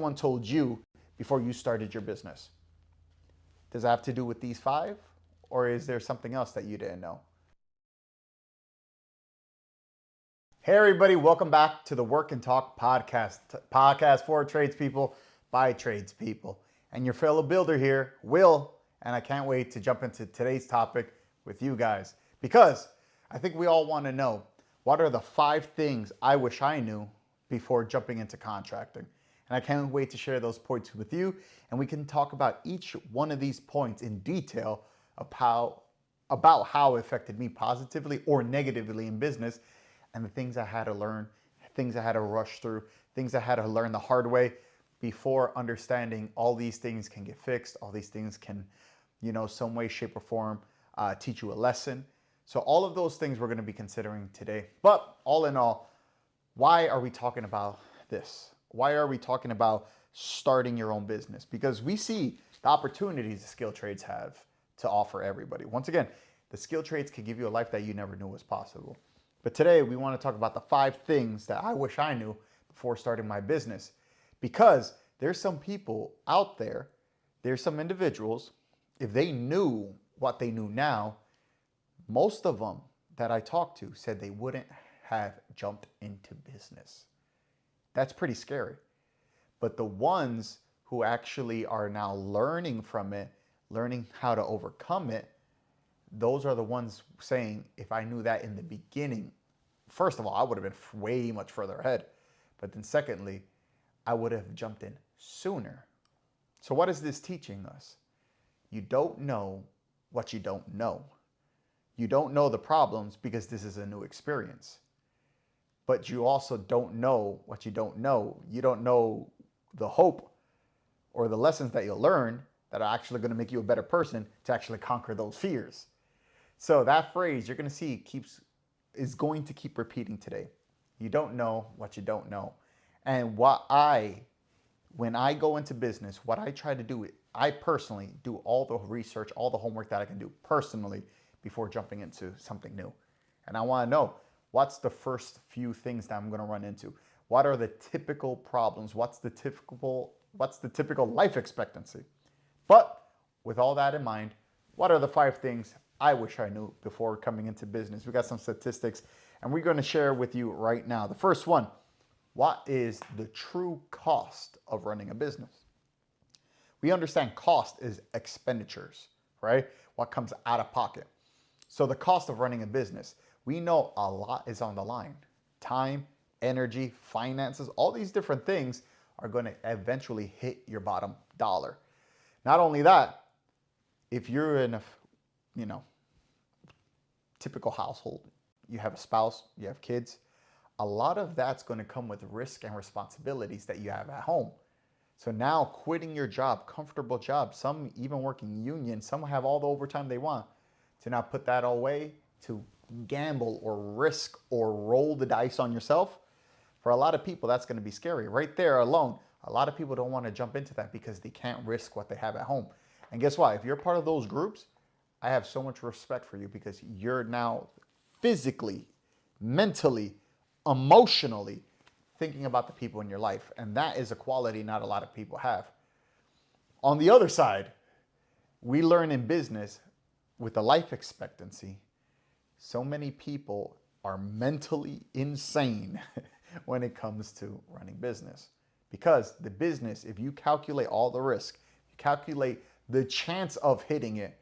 someone told you before you started your business? Does it have to do with these 5? Or is there something else that you didn't know? Hey everybody, welcome back to the Work and Talk podcast for tradespeople by tradespeople. And your fellow builder here, Will, and I can't wait to jump into today's topic with you guys because I think we all want to know, what are the 5 things I wish I knew before jumping into contracting? And I can't wait to share those points with you, and we can talk about each one of these points in detail about how it affected me positively or negatively in business, and the things I had to learn, things I had to rush through, things I had to learn the hard way before understanding all these things can get fixed, all these things can, some way, shape, or form teach you a lesson. So all of those things we're going to be considering today. But all in all, why are we talking about this? Why are we talking about starting your own business? Because we see the opportunities the skilled trades have to offer everybody. Once again, the skilled trades can give you a life that you never knew was possible. But today we want to talk about the 5 things that I wish I knew before starting my business. Because there's some people out there, there's some individuals, if they knew what they knew now, most of them that I talked to said they wouldn't have jumped into business. That's pretty scary. But the ones who actually are now learning from it, learning how to overcome it, those are the ones saying, if I knew that in the beginning, first of all, I would have been way much further ahead. But then secondly, I would have jumped in sooner. So what is this teaching us? You don't know what you don't know. You don't know the problems because this is a new experience. But you also don't know what you don't know. You don't know the hope or the lessons that you'll learn that are actually going to make you a better person to actually conquer those fears. So that phrase you're going to see is going to keep repeating today. You don't know what you don't know. And when I go into business, what I try to do, I personally do all the research, all the homework that I can do personally before jumping into something new. And I want to know, what's the first few things that I'm going to run into? What are the typical problems? What's the typical life expectancy? But with all that in mind, what are the 5 things I wish I knew before coming into business? We got some statistics and we're going to share with you right now. The first one, what is the true cost of running a business? We understand cost is expenditures, right? What comes out of pocket. So the cost of running a business, we know a lot is on the line. Time, energy, finances, all these different things are going to eventually hit your bottom dollar. Not only that, if you're in a, typical household, you have a spouse, you have kids, a lot of that's going to come with risk and responsibilities that you have at home. So now quitting your job, comfortable job, some even working union, some have all the overtime they want, to now put that away to gamble or risk or roll the dice on yourself. For a lot of people, that's going to be scary. Right there alone, a lot of people don't want to jump into that because they can't risk what they have at home. And guess what? If you're part of those groups, I have so much respect for you because you're now physically, mentally, emotionally thinking about the people in your life. And that is a quality not a lot of people have. On the other side, we learn in business with the life expectancy, so many people are mentally insane when it comes to running business. Because the business, if you calculate all the risk, you calculate the chance of hitting it,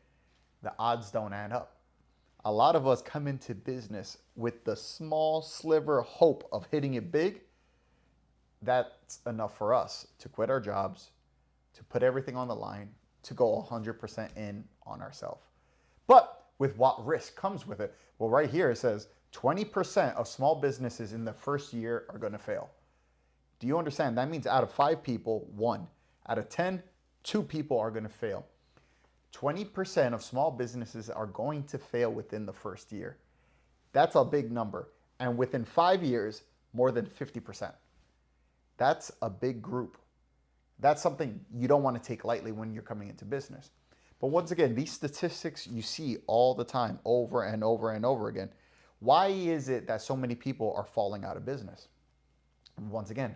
the odds don't add up. A lot of us come into business with the small sliver hope of hitting it big. That's enough for us to quit our jobs, to put everything on the line, to go 100% in on ourselves. But with what risk comes with it? Well, right here it says 20% of small businesses in the first year are going to fail. Do you understand? That means out of 5 people, 1. Out of 10, 2 people are going to fail. 20% of small businesses are going to fail within the first year. That's a big number. And within 5 years, more than 50%. That's a big group. That's something you don't want to take lightly when you're coming into business. But once again, these statistics you see all the time, over and over and over again. Why is it that so many people are falling out of business? Once again,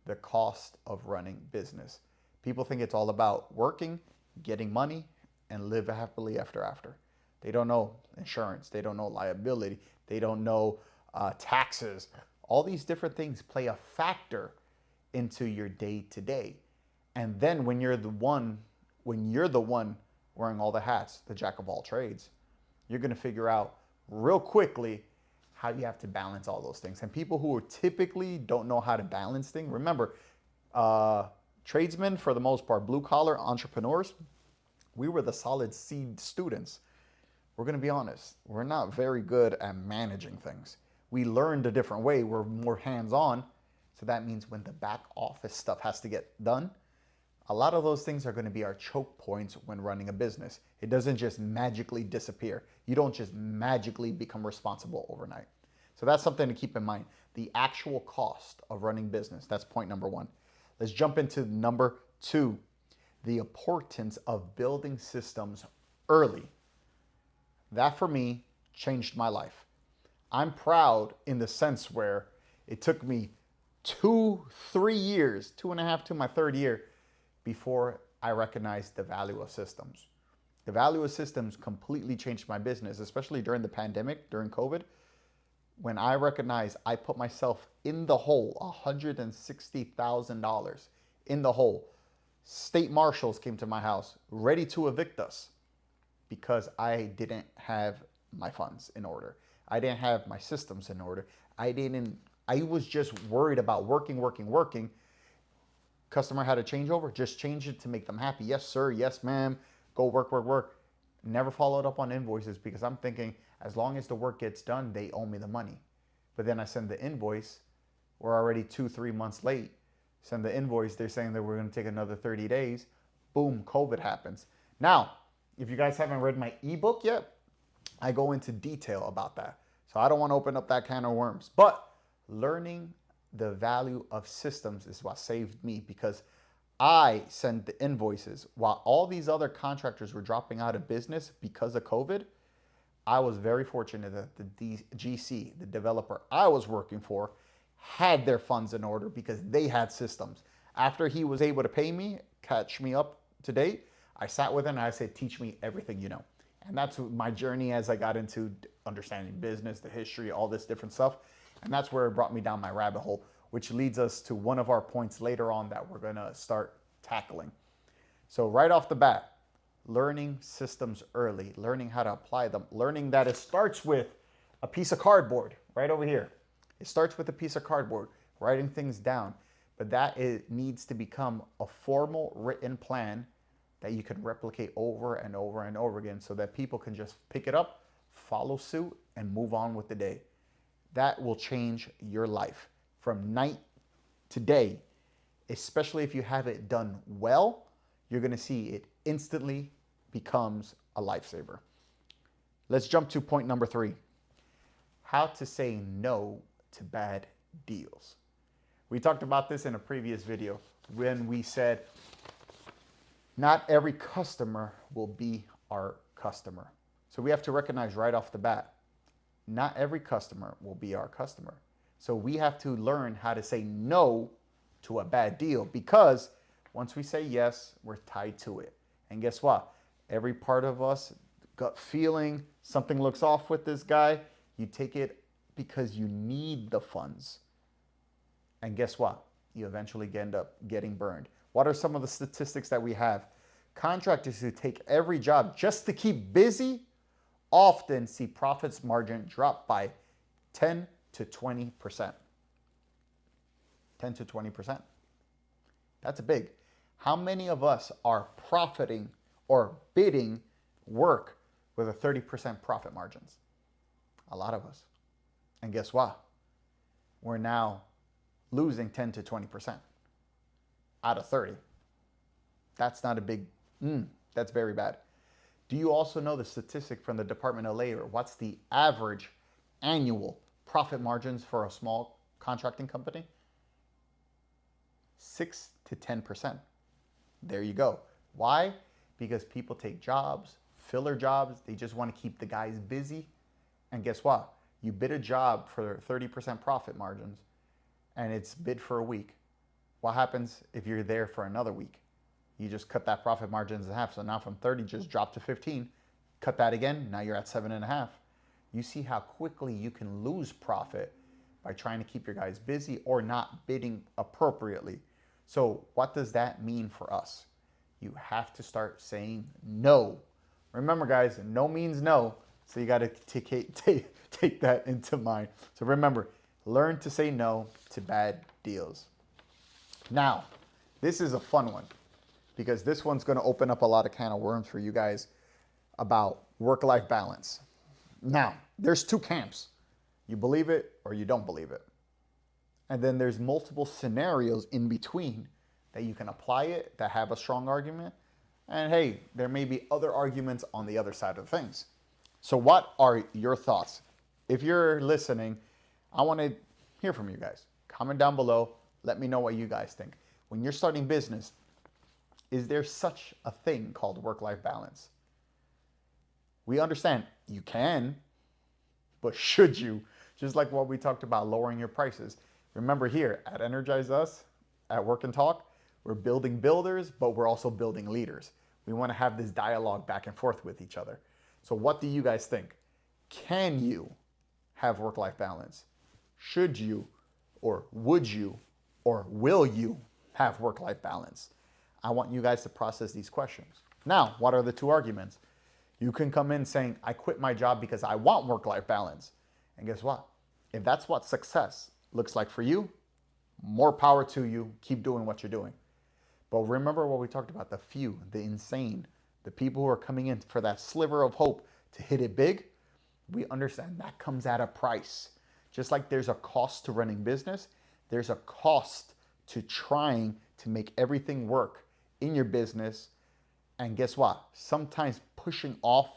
the cost of running business. People think it's all about working, getting money, and live happily after. They don't know insurance. They don't know liability. They don't know taxes. All these different things play a factor into your day-to-day. And then when you're the one wearing all the hats, the jack of all trades, you're going to figure out real quickly how you have to balance all those things. And people who typically don't know how to balance things, remember, tradesmen, for the most part, blue collar entrepreneurs, we were the solid seed students. We're going to be honest. We're not very good at managing things. We learned a different way. We're more hands-on. So that means when the back office stuff has to get done, a lot of those things are going to be our choke points when running a business. It doesn't just magically disappear. You don't just magically become responsible overnight. So that's something to keep in mind. The actual cost of running business. That's point number one. Let's jump into number two, the importance of building systems early. That for me changed my life. I'm proud in the sense where it took me 3 years, 2.5 to my third year, before I recognized the value of systems. The value of systems completely changed my business, especially during the pandemic, during COVID. When I recognized I put myself in the hole, $160,000 in the hole. State marshals came to my house ready to evict us because I didn't have my funds in order. I didn't have my systems in order. I was just worried about working. Customer had a changeover, just change it to make them happy. Yes, sir. Yes, ma'am. Go work. Never followed up on invoices because I'm thinking as long as the work gets done, they owe me the money. But then I send the invoice. We're already 2-3 months late. Send the invoice. They're saying that we're going to take another 30 days. Boom, COVID happens. Now, if you guys haven't read my ebook yet, I go into detail about that. So I don't want to open up that can of worms. But learning the value of systems is what saved me because I sent the invoices while all these other contractors were dropping out of business because of COVID. I was very fortunate that the GC, the developer I was working for, had their funds in order because they had systems. After he was able to pay me, catch me up to date, I sat with him and I said, teach me everything you know. And that's my journey as I got into understanding business, the history, all this different stuff. And that's where it brought me down my rabbit hole, which leads us to one of our points later on that we're going to start tackling. So right off the bat, learning systems early, learning how to apply them, learning that it starts with a piece of cardboard right over here. It starts with a piece of cardboard, writing things down, but that it needs to become a formal written plan that you can replicate over and over again so that people can just pick it up, follow suit, and move on with the day. That will change your life from night to day, especially if you have it done well. You're going to see it instantly becomes a lifesaver. Let's jump to point number 3. How to say no to bad deals. We talked about this in a previous video when we said not every customer will be our customer. So we have to recognize right off the bat, not every customer will be our customer. So we have to learn how to say no to a bad deal because once we say yes, we're tied to it. And guess what? Every part of us, gut feeling, something looks off with this guy, you take it because you need the funds. And guess what? You eventually end up getting burned. What are some of the statistics that we have? Contractors who take every job just to keep busy often see profits margin drop by 10 to 20%. 10 to 20%. That's big. How many of us are profiting or bidding work with a 30% profit margins? A lot of us. And guess what? We're now losing 10 to 20% out of 30. That's not a big, that's very bad. Do you also know the statistic from the Department of Labor? What's the average annual profit margins for a small contracting company? 6 to 10%. There you go. Why? Because people take jobs, filler jobs. They just want to keep the guys busy. And guess what? You bid a job for 30% profit margins and it's bid for a week. What happens if you're there for another week? You just cut that profit margins in half. So now from 30, just drop to 15. Cut that again, now you're at 7.5. You see how quickly you can lose profit by trying to keep your guys busy or not bidding appropriately. So what does that mean for us? You have to start saying no. Remember, guys, no means no. So you got to take that into mind. So remember, learn to say no to bad deals. Now, this is a fun one because this one's going to open up a lot of can of worms for you guys about work-life balance. Now, there's two camps. You believe it or you don't believe it. And then there's multiple scenarios in between that you can apply it that have a strong argument. And hey, there may be other arguments on the other side of things. So what are your thoughts? If you're listening, I want to hear from you guys. Comment down below. Let me know what you guys think. When you're starting business, is there such a thing called work-life balance? We understand you can, but should you? Just like what we talked about, lowering your prices. Remember here at Energize Us, at Work and Talk, we're building builders, but we're also building leaders. We want to have this dialogue back and forth with each other. So what do you guys think? Can you have work-life balance? Should you, or would you, or will you have work-life balance? I want you guys to process these questions. Now, what are the two arguments? You can come in saying, I quit my job because I want work-life balance. And guess what? If that's what success looks like for you, more power to you. Keep doing what you're doing. But remember what we talked about, the few, the insane, the people who are coming in for that sliver of hope to hit it big. We understand that comes at a price. Just like there's a cost to running business, there's a cost to trying to make everything work in your business. And guess what? Sometimes pushing off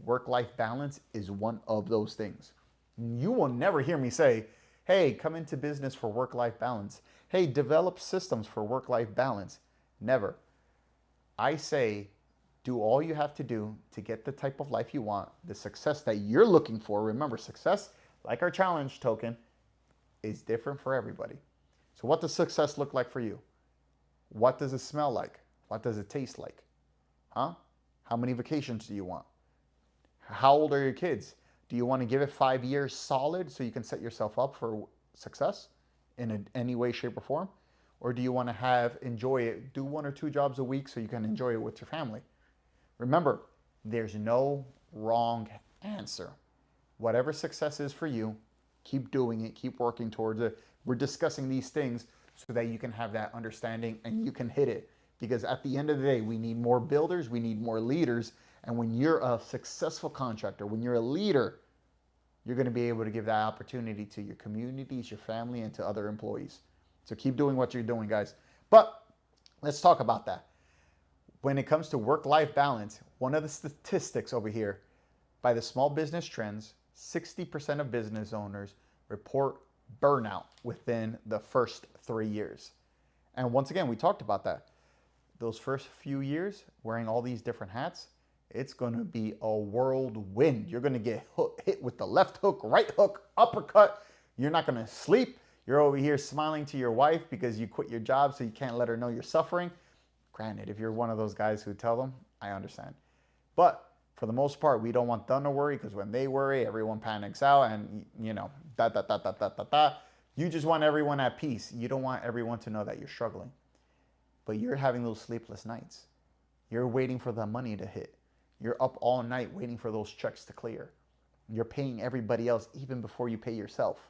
work-life balance is one of those things. You will never hear me say, hey, come into business for work-life balance. Hey, develop systems for work-life balance. Never. I say, do all you have to do to get the type of life you want, the success that you're looking for. Remember, success, like our challenge token, is different for everybody. So what does success look like for you? What does it smell like? What does it taste like? Huh? How many vacations do you want? How old are your kids? Do you want to give it 5 years solid so you can set yourself up for success in any way, shape, or form? Or do you want to enjoy it, do 1 or 2 jobs a week so you can enjoy it with your family? Remember, there's no wrong answer. Whatever success is for you, keep doing it, keep working towards it. We're discussing these things so that you can have that understanding and you can hit it. Because at the end of the day, we need more builders, we need more leaders. And when you're a successful contractor, when you're a leader, you're going to be able to give that opportunity to your communities, your family, and to other employees. So keep doing what you're doing, guys. But let's talk about that. When it comes to work-life balance, one of the statistics over here, by the Small Business Trends, 60% of business owners report burnout within the first 3 years. And once again, we talked about that. Those first few years, wearing all these different hats, it's going to be a whirlwind. You're going to get hit with the left hook, right hook, uppercut. You're not going to sleep. You're over here smiling to your wife because you quit your job so you can't let her know you're suffering. Granted, if you're one of those guys who tell them, I understand. But for the most part, we don't want them to worry because when they worry, everyone panics out and, you know, You just want everyone at peace. You don't want everyone to know that you're struggling. But you're having those sleepless nights. You're waiting for the money to hit. You're up all night waiting for those checks to clear. You're paying everybody else even before you pay yourself.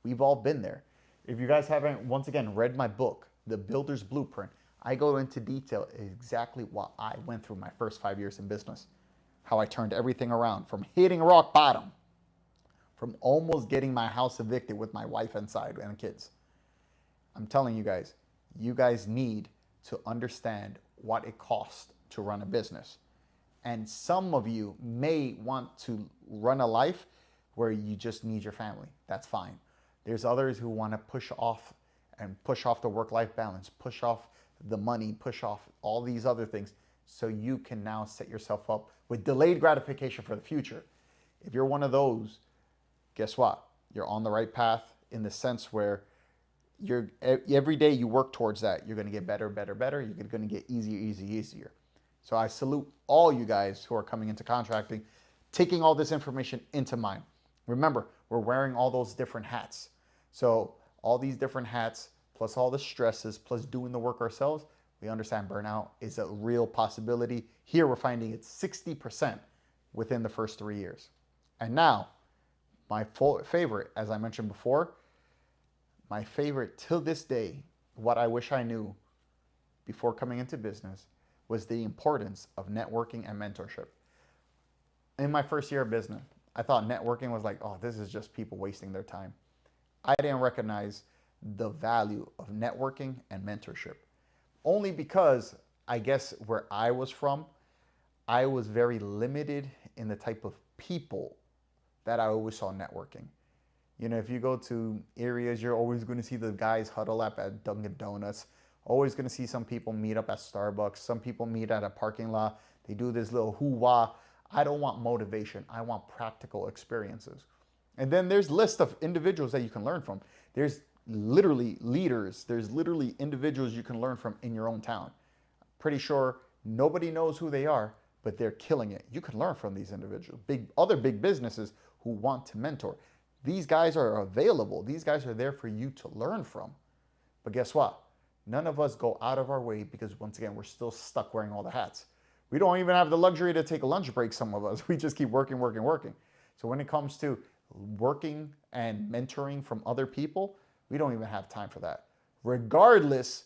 We've all been there. If you guys haven't, once again, read my book, The Builder's Blueprint, I go into detail exactly what I went through my first 5 years in business. How I turned everything around from hitting rock bottom, from almost getting my house evicted with my wife inside and kids. I'm telling you guys need to understand what it costs to run a business. And some of you may want to run a life where you just need your family. That's fine. There's others who want to push off the work-life balance, push off the money, push off all these other things so you can now set yourself up with delayed gratification for the future. If you're one of those, guess what? You're on the right path in the sense where every day you work towards that, you're going to get better, better, better. You're going to get easier, easier, easier. So I salute all you guys who are coming into contracting, taking all this information into mind. Remember, we're wearing all those different hats. So all these different hats, plus all the stresses, plus doing the work ourselves, we understand burnout is a real possibility. Here we're finding it's 60% within the first 3 years. And now, my favorite, as I mentioned before, my favorite till this day, what I wish I knew before coming into business, was the importance of networking and mentorship. In my first year of business, I thought networking was like, oh, this is just people wasting their time. I didn't recognize the value of networking and mentorship. Only because I guess where I was from, I was very limited in the type of people that I always saw networking. You know, if you go to areas, you're always going to see the guys huddle up at Dunkin' Donuts. Always going to see some people meet up at Starbucks. Some people meet at a parking lot. They do this little hoo-wah. I don't want motivation. I want practical experiences. And then there's lists of individuals that you can learn from. There's literally leaders. There's literally individuals you can learn from in your own town. Pretty sure nobody knows who they are, but they're killing it. You can learn from these individuals. Other big businesses who want to mentor. These guys are available. These guys are there for you to learn from. But guess what? None of us go out of our way because, once again, we're still stuck wearing all the hats. We don't even have the luxury to take a lunch break, some of us. We just keep working, working, working. So when it comes to working and mentoring from other people, we don't even have time for that. Regardless,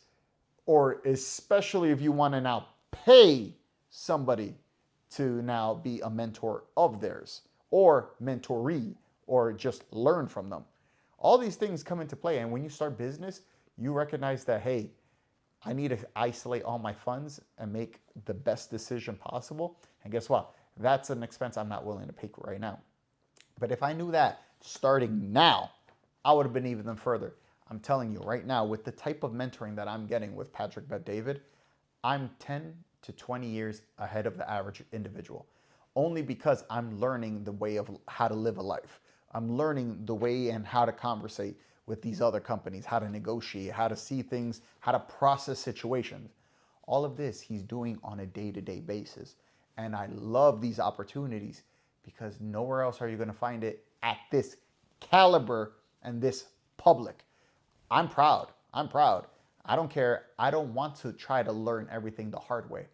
or especially if you want to now pay somebody to now be a mentor of theirs or mentoree, or just learn from them. All these things come into play. And when you start business, you recognize that, hey, I need to isolate all my funds and make the best decision possible. And guess what? That's an expense I'm not willing to pay right now. But if I knew that starting now, I would have been even further. I'm telling you right now, with the type of mentoring that I'm getting with Patrick Bet David, I'm 10 to 20 years ahead of the average individual. Only because I'm learning the way of how to live a life. I'm learning the way and how to conversate with these other companies, how to negotiate, how to see things, how to process situations. All of this he's doing on a day-to-day basis. And I love these opportunities because nowhere else are you going to find it at this caliber and this public. I'm proud. I'm proud. I don't care. I don't want to try to learn everything the hard way.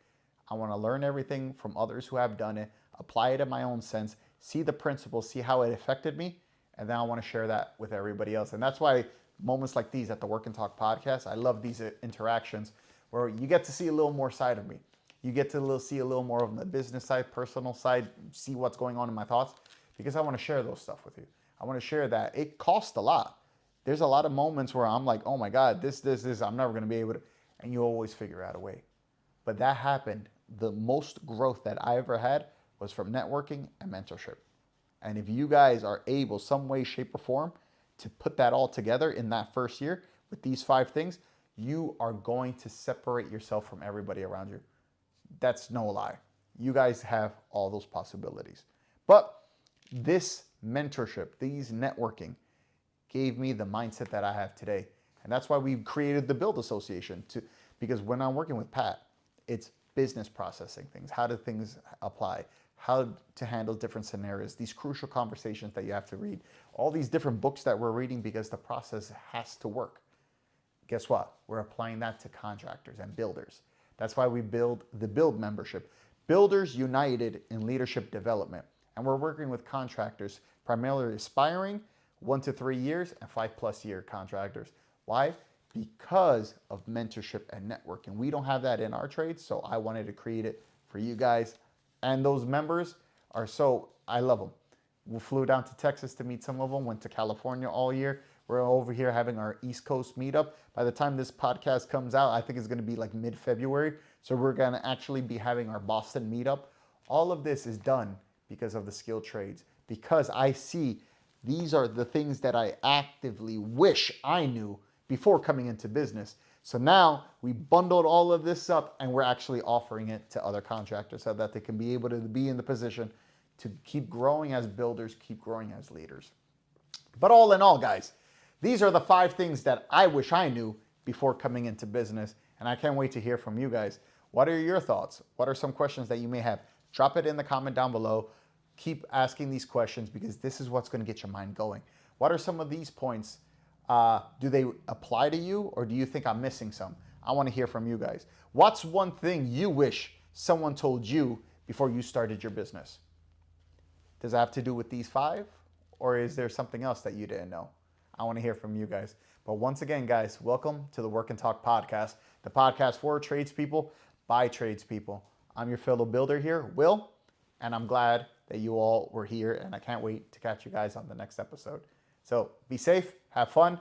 I want to learn everything from others who have done it, apply it in my own sense, see the principles, see how it affected me, and then I want to share that with everybody else. And that's why moments like these at the Work and Talk podcast, I love these interactions where you get to see a little more side of me. You get to see a little more of the business side, personal side, see what's going on in my thoughts, because I want to share those stuff with you. I want to share that it costs a lot. There's a lot of moments where I'm like, oh my God, this, I'm never going to be able to, and you always figure out a way. But that happened. The most growth that I ever had was from networking and mentorship. And if you guys are able, some way, shape, or form, to put that all together in that first year with these 5 things, you are going to separate yourself from everybody around you. That's no lie. You guys have all those possibilities. But this mentorship, these networking, gave me the mindset that I have today. And that's why we created the Build Association, because when I'm working with Pat, it's business processing things. How do things apply? How to handle different scenarios, these crucial conversations that you have to read, all these different books that we're reading because the process has to work. Guess what? We're applying that to contractors and builders. That's why we build the Build membership. Builders United in Leadership Development. And we're working with contractors, primarily aspiring 1 to 3 years and 5+ year contractors. Why? Because of mentorship and networking. We don't have that in our trades, so I wanted to create it for you guys. And those members are I love them. We flew down to Texas to meet some of them, went to California all year. We're over here having our East Coast meetup. By the time this podcast comes out, I think it's going to be like mid-February. So we're going to actually be having our Boston meetup. All of this is done because of the skilled trades, because I see these are the things that I actively wish I knew before coming into business. So now we bundled all of this up and we're actually offering it to other contractors so that they can be able to be in the position to keep growing as builders, keep growing as leaders. But all in all, guys, These are the 5 things that I wish I knew before coming into business, and I can't wait to hear from you guys. What are your thoughts? What are some questions that you may have? Drop it in the comment down below. Keep asking these questions because this is what's going to get your mind going. What are some of these points? Do they apply to you, or do you think I'm missing some? I want to hear from you guys. What's one thing you wish someone told you before you started your business? Does it have to do with these 5, or is there something else that you didn't know? I want to hear from you guys. But once again, guys, welcome to the Work and Talk podcast, the podcast for tradespeople by tradespeople. I'm your fellow builder here, Will, and I'm glad that you all were here, and I can't wait to catch you guys on the next episode. So be safe, have fun,